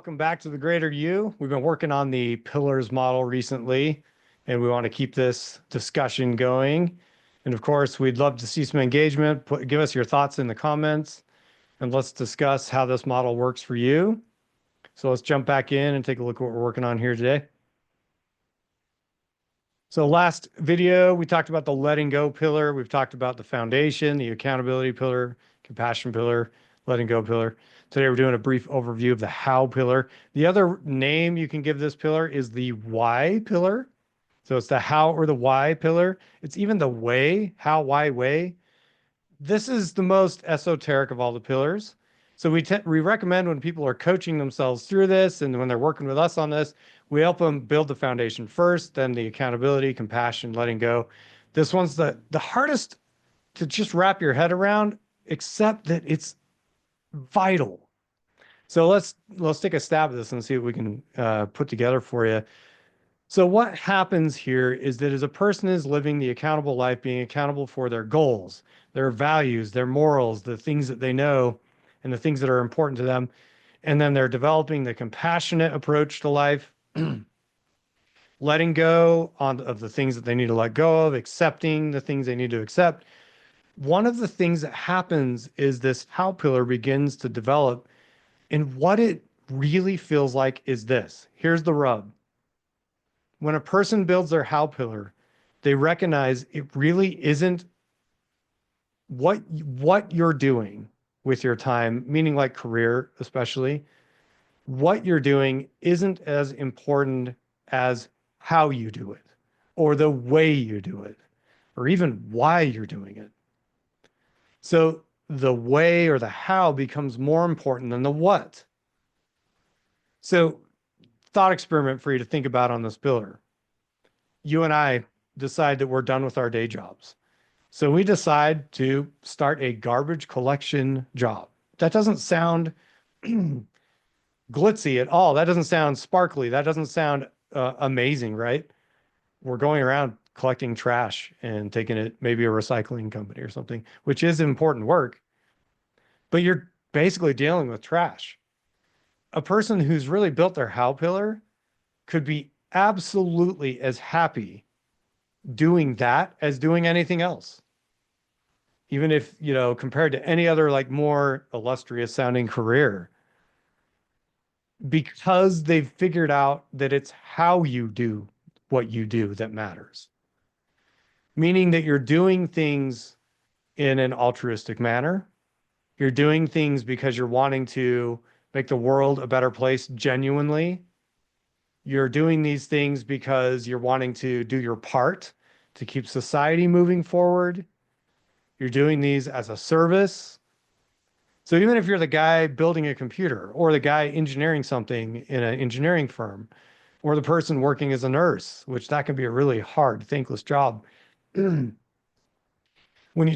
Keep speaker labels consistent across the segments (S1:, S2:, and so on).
S1: Welcome back to the Greater You. We've been working on the pillars model recently, and we want to keep this discussion going. And of course, we'd love to see some engagement. Give us your thoughts in the comments, and let's discuss how this model works for you. So let's jump back in and take a look at what we're working on here today. So last video, we talked about the letting go pillar. We've talked about the foundation, the accountability pillar, compassion pillar, letting go pillar. Today, we're doing a brief overview of the how pillar. The other name you can give this pillar is the why pillar. So it's the how or the why pillar. It's even the way, how, why, way. This is the most esoteric of all the pillars. So we recommend when people are coaching themselves through this and when they're working with us on this, we help them build the foundation first, then the accountability, compassion, letting go. This one's the hardest to just wrap your head around, except that it's vital. So let's take a stab at this and see what we can put together for you. So what happens here is that as a person is living the accountable life, being accountable for their goals, their values, their morals, the things that they know, and the things that are important to them, and then they're developing the compassionate approach to life, letting go of the things that they need to let go of, accepting the things they need to accept. One of the things that happens is this how pillar begins to develop. And what it really feels like is this. Here's the rub. When a person builds their how pillar, they recognize it really isn't what you're doing with your time, meaning like career especially. What you're doing isn't as important as how you do it, or the way you do it, or even why you're doing it. So the way or the how becomes more important than the what. So thought experiment for you to think about on this pillar. You and I decide that we're done with our day jobs. So we decide to start a garbage collection job. That doesn't sound glitzy at all. That doesn't sound sparkly. That doesn't sound amazing, right? We're going around collecting trash and taking it, maybe a recycling company or something, which is important work, but you're basically dealing with trash. A person who's really built their how pillar could be absolutely as happy doing that as doing anything else. Even if, compared to any other like more illustrious sounding career, because they've figured out that it's how you do what you do that matters. Meaning that you're doing things in an altruistic manner. You're doing things because you're wanting to make the world a better place genuinely. You're doing these things because you're wanting to do your part to keep society moving forward. You're doing these as a service. So even if you're the guy building a computer or the guy engineering something in an engineering firm or the person working as a nurse, which that can be a really hard, thankless job. When you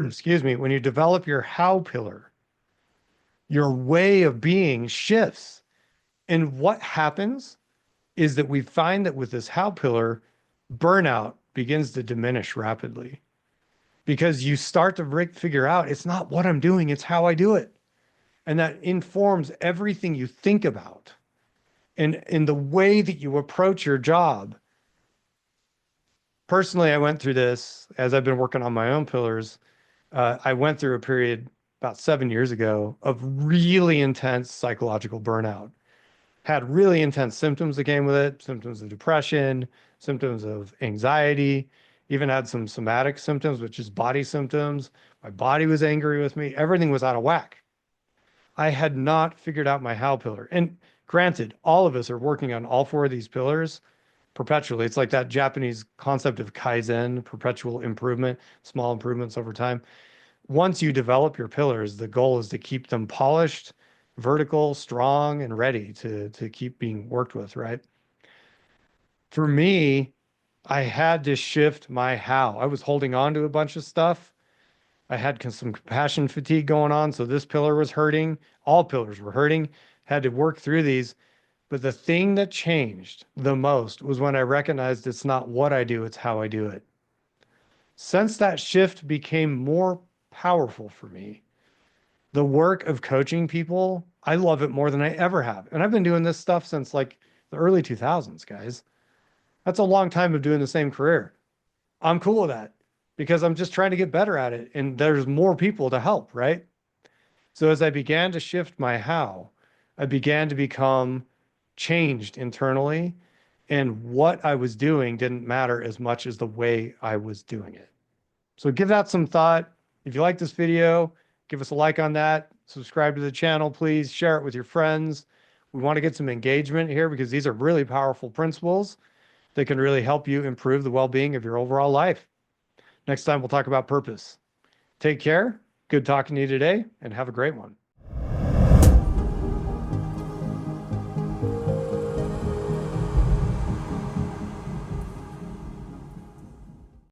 S1: excuse me, when you develop your how pillar, your way of being shifts. And what happens is that we find that with this how pillar, burnout begins to diminish rapidly because you start to figure out it's not what I'm doing, it's how I do it. And that informs everything you think about and in the way that you approach your job. Personally, I went through this as I've been working on my own pillars. I went through a period about 7 years ago of really intense psychological burnout. Had really intense symptoms that came with it, symptoms of depression, symptoms of anxiety, even had some somatic symptoms, which is body symptoms. My body was angry with me. Everything was out of whack. I had not figured out my how pillar. And granted, all of us are working on all four of these pillars perpetually. It's like that Japanese concept of Kaizen, perpetual improvement, small improvements over time. Once you develop your pillars, the goal is to keep them polished, vertical, strong, and ready to keep being worked with, right? For me, I had to shift my how. I was holding on to a bunch of stuff. I had some compassion fatigue going on, so this pillar was hurting. All pillars were hurting. Had to work through these. But the thing that changed the most was when I recognized it's not what I do, it's how I do it. Since that shift became more powerful for me, The work of coaching people, I love it more than I ever have. And I've been doing this stuff since like the early 2000s, guys. That's a long time of doing the same career. I'm cool with that because I'm just trying to get better at it. And there's more people to help, right? So as I began to shift my how, I began to become changed internally. And what I was doing didn't matter as much as the way I was doing it. So give that some thought. If you like this video, give us a like on that. Subscribe to the channel, please. Share it with your friends. We want to get some engagement here because these are really powerful principles that can really help you improve the well-being of your overall life. Next time, we'll talk about purpose. Take care. Good talking to you today, and have a great one.